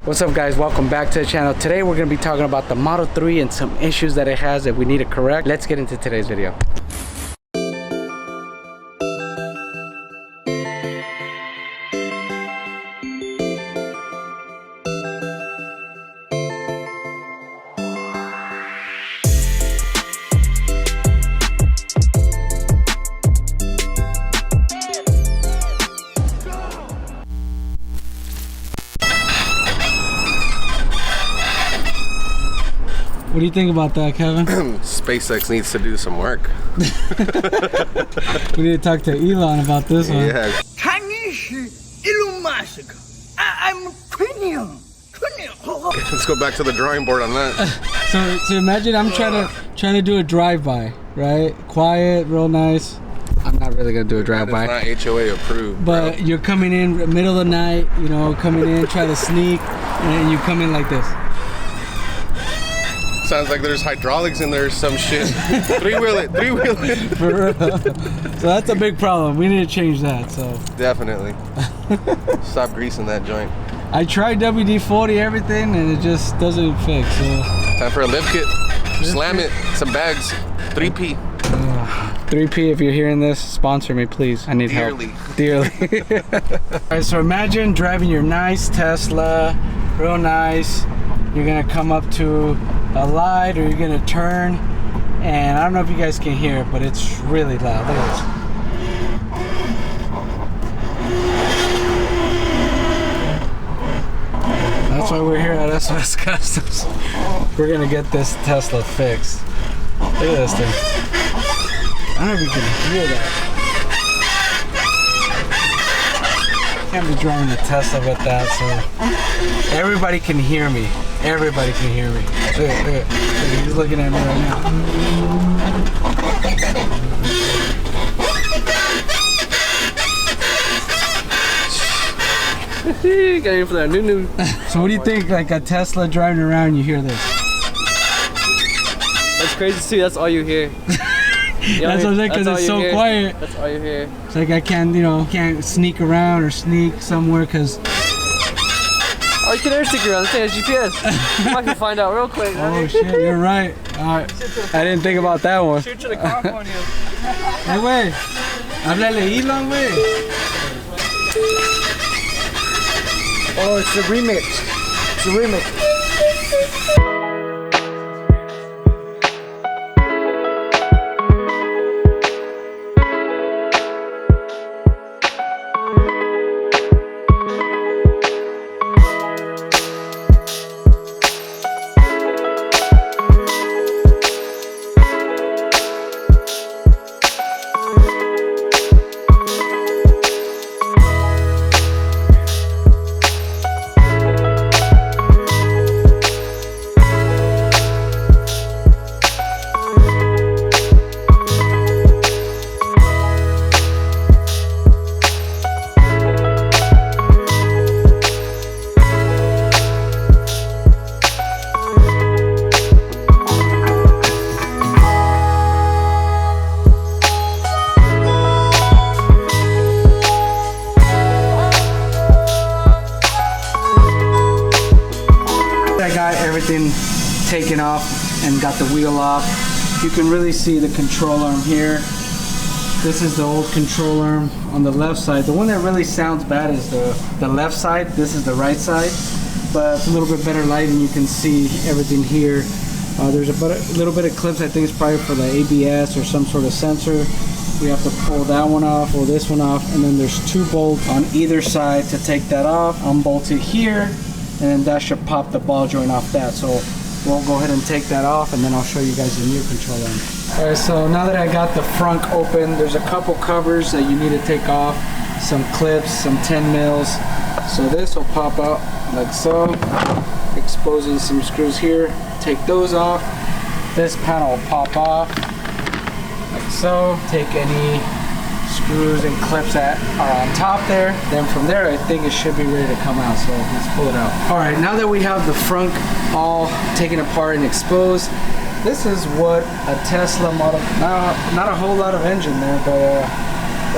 What's up guys, welcome back to the channel. Today we're going to be talking about the Model 3 and some issues that it has that we need to correct. Let's get into today's video. What do you think about that, Kevin? SpaceX needs to do some work. We need to talk to Elon about this one. Yeah. Elon Musk. I'm cranium. Let's go back to the drawing board on that. So imagine I'm trying to do a drive-by, right? Quiet, real nice. I'm not really gonna do a drive-by. It's not HOA approved. But bro, you're coming in middle of the night, you know, coming in, try to sneak, and you come in like this. Sounds like there's hydraulics in there or some shit. Three-wheel it. For real. So that's a big problem. We need to change that, so. Definitely. Stop greasing that joint. I tried WD-40, everything, and it just doesn't fix, so. Time for a lift kit. Slam it. Some bags. 3P. 3P, if you're hearing this, sponsor me, please. I need help. Dearly. Alright, so imagine driving your nice Tesla, real nice. You're gonna come up to a light or you're gonna turn, and I don't know if you guys can hear it, but it's really loud. Look at this. That's why we're here at SOS Customs. We're gonna get this Tesla fixed. Look at this thing. I don't know if you can hear that. Can't be driving the Tesla with that, so everybody can hear me. Everybody can hear me. Look at. He's looking at me right now. Got in for that new. So what do you think, like a Tesla driving around, you hear this? That's crazy to see. That's all you hear. That's what I'm saying, because it's so quiet. That's all you hear. It's like I can't sneak around or sneak somewhere because. Oh, you can air stick around. This thing has GPS. I can find out real quick. Oh shit, you're right. Alright. I didn't think about that one. Shoot to the car on you. Hey, wey. Háblale Elon, wey. Oh, it's a remix. It's a remix. I got everything taken off and got the wheel off. You can really see the control arm here. This is the old control arm on the left side. The one that really sounds bad is the left side. This is the right side, but it's a little bit better light and you can see everything here. There's a little bit of clips. I think it's probably for the ABS or some sort of sensor. We have to pull that one off or this one off, and then there's 2 bolts on either side to take that off. Unbolt it here, and then that should pop the ball joint off that. So we'll go ahead and take that off, and then I'll show you guys the new control arm. All right, so now that I got the front open, there's a couple covers that you need to take off, some clips, some 10 mils. So this will pop out like so, exposing some screws here. Take those off. This panel will pop off like so. Take any screws and clips that are on top there. Then from there, I think it should be ready to come out. So let's pull it out. All right, now that we have the front all taken apart and exposed, this is what a Tesla model, not a whole lot of engine there, but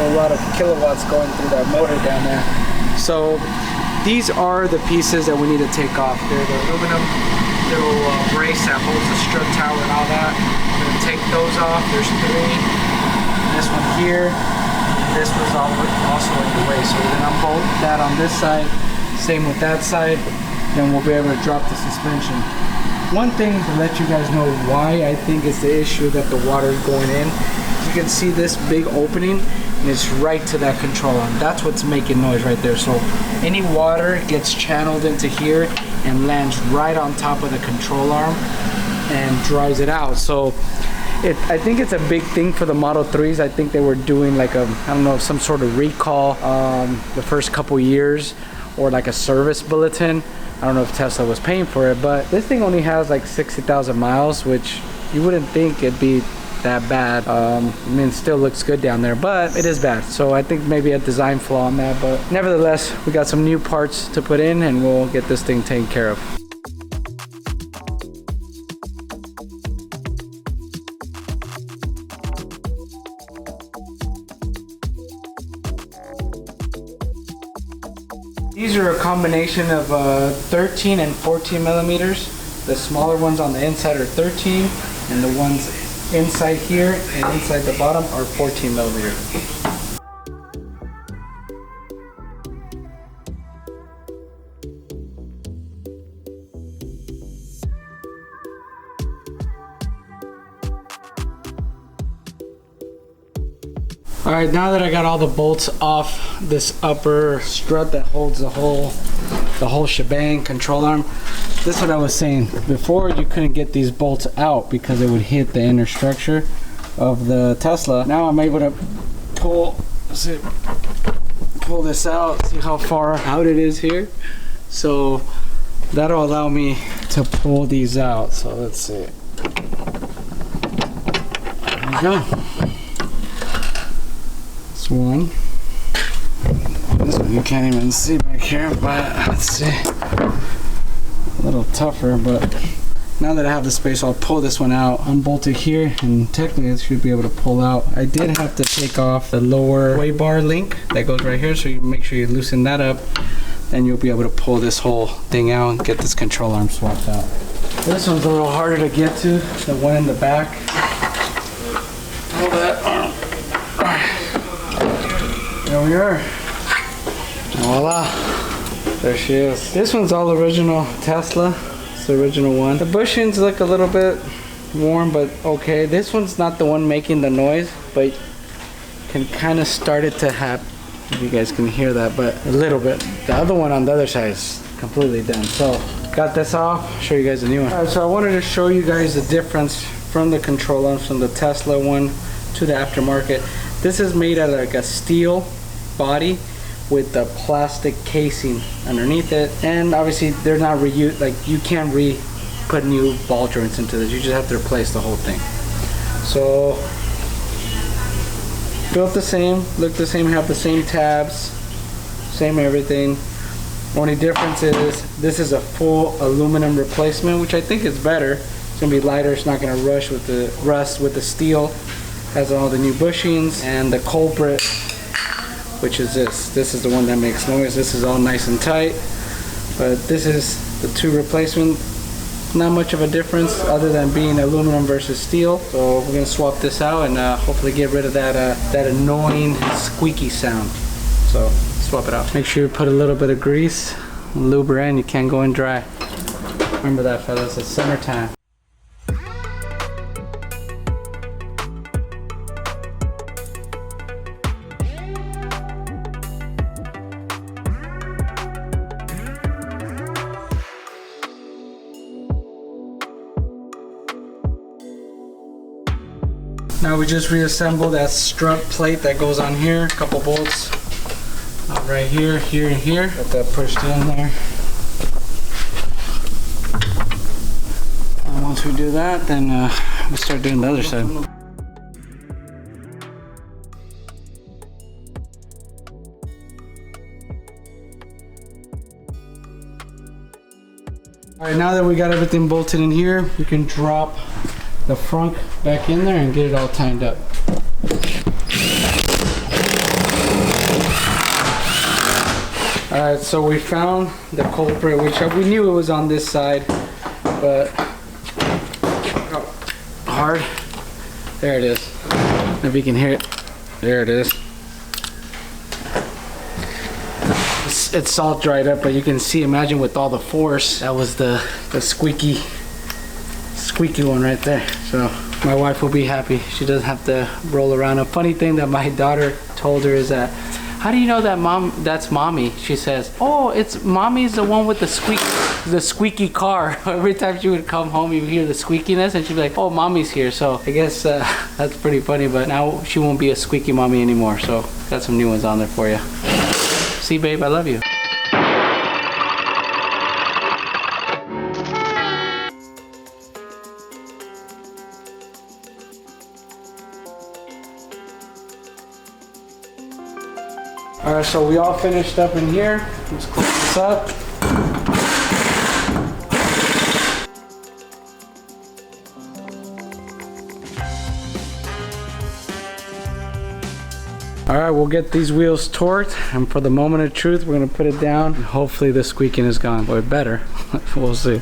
a lot of kilowatts going through that motor down there. So these are the pieces that we need to take off. They're the aluminum little brace that holds the strut tower and all that. I'm gonna take those off. There's 3. This one here. This was also in the way, so we're gonna unbolt that on this side. Same with that side. Then we'll be able to drop the suspension. One thing to let you guys know why I think is the issue that the water is going in. You can see this big opening, and it's right to that control arm. That's what's making noise right there. So any water gets channeled into here and lands right on top of the control arm and dries it out. So I think it's a big thing for the Model 3s. I think they were doing like a, I don't know, some sort of recall the first couple years, or like a service bulletin. I don't know if Tesla was paying for it, but this thing only has like 60,000 miles, which you wouldn't think it'd be that bad. I mean, it still looks good down there, but it is bad. So I think maybe a design flaw on that, but nevertheless, we got some new parts to put in and we'll get this thing taken care of. These are a combination of 13 and 14 millimeters. The smaller ones on the inside are 13, and the ones inside here and inside the bottom are 14 millimeters. All right, now that I got all the bolts off this upper strut that holds the whole shebang control arm, this is what I was saying. Before, you couldn't get these bolts out because it would hit the inner structure of the Tesla. Now I'm able to pull this out, see how far out it is here. So that'll allow me to pull these out. So let's see. There we go. One. This one you can't even see back here, but let's see. A little tougher, but now that I have the space, I'll pull this one out, unbolt it here, and technically it should be able to pull out. I did have to take off the lower sway bar link that goes right here, so you make sure you loosen that up, and you'll be able to pull this whole thing out and get this control arm swapped out. This one's a little harder to get to, the one in the back. Pull that arm. There we are. Voila. There she is. This one's all original Tesla. It's the original one. The bushings look a little bit worn, but okay. This one's not the one making the noise, but can kind of start it to happen. If you guys can hear that, but a little bit. The other one on the other side is completely done. So got this off. I'll show you guys the new one. All right, so I wanted to show you guys the difference from the control arms from the Tesla one to the aftermarket. This is made out of like a steel body with the plastic casing underneath it, and obviously they're not like you can't put new ball joints into this. You just have to replace the whole thing. So built the same, look the same, have the same tabs, same everything. Only difference is this is a full aluminum replacement, which I think is better. It's gonna be lighter. It's not gonna rust with the steel. Has all the new bushings, and the culprit, which is this. This is the one that makes noise. This is all nice and tight, but this is the 2 replacement. Not much of a difference other than being aluminum versus steel. So we're gonna swap this out and hopefully get rid of that annoying squeaky sound. So swap it out. Make sure you put a little bit of grease, lube her in. You can't go in dry. Remember that, fellas. It's summertime. Now we just reassembled that strut plate that goes on here. A couple bolts right here, here, and here. Got that pushed in there. And once we do that, then we'll start doing the other side. All right, now that we got everything bolted in here, we can drop the front back in there and get it all tightened up. All Alright, so we found the culprit, which we knew it was on this side, but hard. There it is. If you can hear it, there it is. It's salt dried up, but you can see, imagine with all the force, that was the squeaky one right there. So my wife will be happy. She doesn't have to roll around. A funny thing that my daughter told her is that, how do you know that that's mommy? She says, oh, it's mommy's the one with the squeaky car. Every time she would come home, you would hear the squeakiness, and she'd be like, oh, mommy's here. So I guess that's pretty funny, but now she won't be a squeaky mommy anymore. So got some new ones on there for you. See, babe, I love you. Alright, so we all finished up in here. Let's close this up. Alright, we'll get these wheels torqued, and for the moment of truth, we're going to put it down. And hopefully the squeaking is gone. Or it better. We'll see.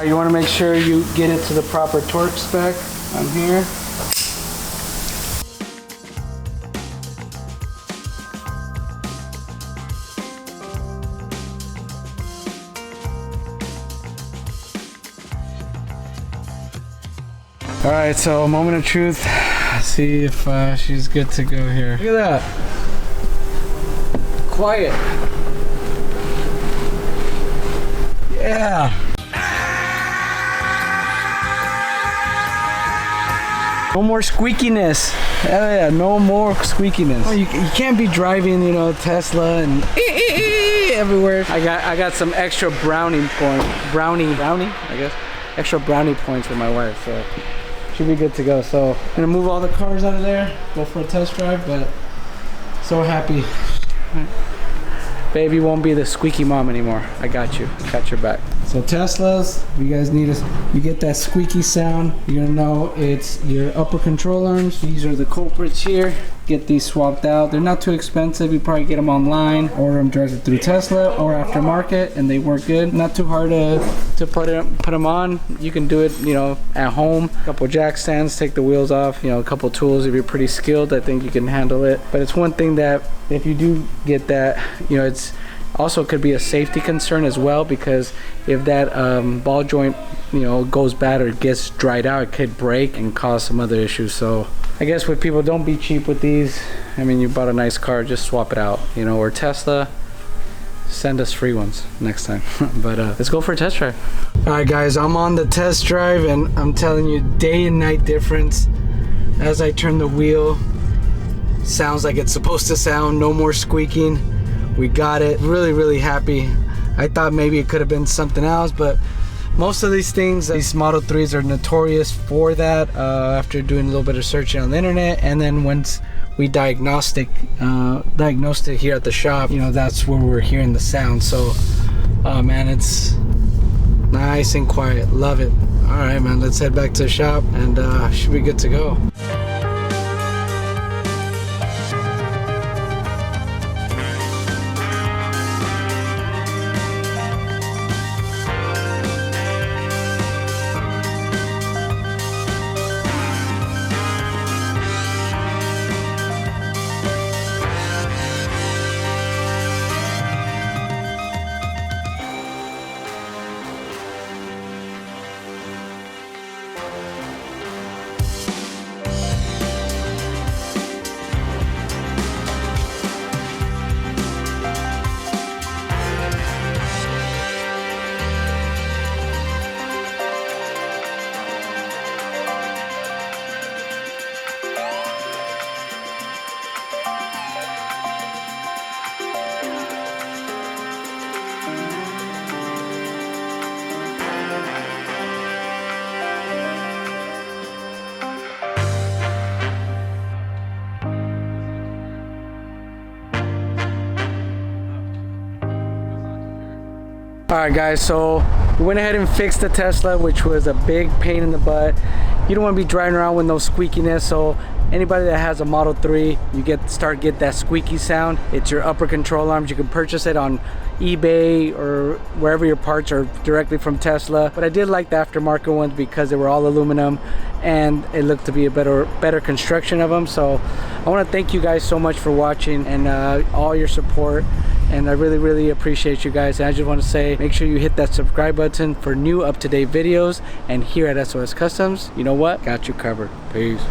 You want to make sure you get it to the proper torque spec on here. All right, so a moment of truth. Let's see if she's good to go here. Look at that. Quiet. Yeah. No more squeakiness. Hell yeah, no more squeakiness. Oh, you can't be driving, you know, Tesla and everywhere. I got some extra brownie, I guess. Extra brownie points with my wife, so should be good to go. So I'm gonna move all the cars out of there, go for a test drive, but so happy. Baby won't be the squeaky mom anymore. I got you. Got your back. So Teslas, if you guys need you get that squeaky sound, you're gonna know it's your upper control arms. These are the culprits here. Get these swapped out. They're not too expensive. You probably get them online, order them directly through Tesla or aftermarket, and they work good. Not too hard to put them on. You can do it, you know, at home. A couple jack stands, take the wheels off. You know, a couple tools. If you're pretty skilled, I think you can handle it. But it's one thing that if you do get that, you know, it's also could be a safety concern as well, because if that ball joint, you know, goes bad or gets dried out, it could break and cause some other issues. So I guess with people, don't be cheap with these. I mean, you bought a nice car, just swap it out, you know. Or Tesla, send us free ones next time. But let's go for a test drive. All right guys, I'm on the test drive, and I'm telling you, day and night difference. As I turn the wheel, sounds like it's supposed to sound. No more squeaking. We got it. Really happy. I thought maybe it could have been something else, but most of these things, these Model 3s are notorious for that. After doing a little bit of searching on the internet, and then once we diagnosed it here at the shop, you know, that's where we're hearing the sound. So man, it's nice and quiet. Love it. All right, man, let's head back to the shop, and should be good to go. All right guys, so We went ahead and fixed the Tesla, which was a big pain in the butt. You don't want to be driving around with no squeakiness, so anybody that has a Model 3, you get that squeaky sound. It's your upper control arms. You can purchase it on eBay or wherever your parts are directly from Tesla. But I did like the aftermarket ones because they were all aluminum and it looked to be a better construction of them. So I want to thank you guys so much for watching and all your support. And I really appreciate you guys. And I just want to say, make sure you hit that subscribe button for new up-to-date videos. And here at SOS Customs, you know what? Got you covered. Peace.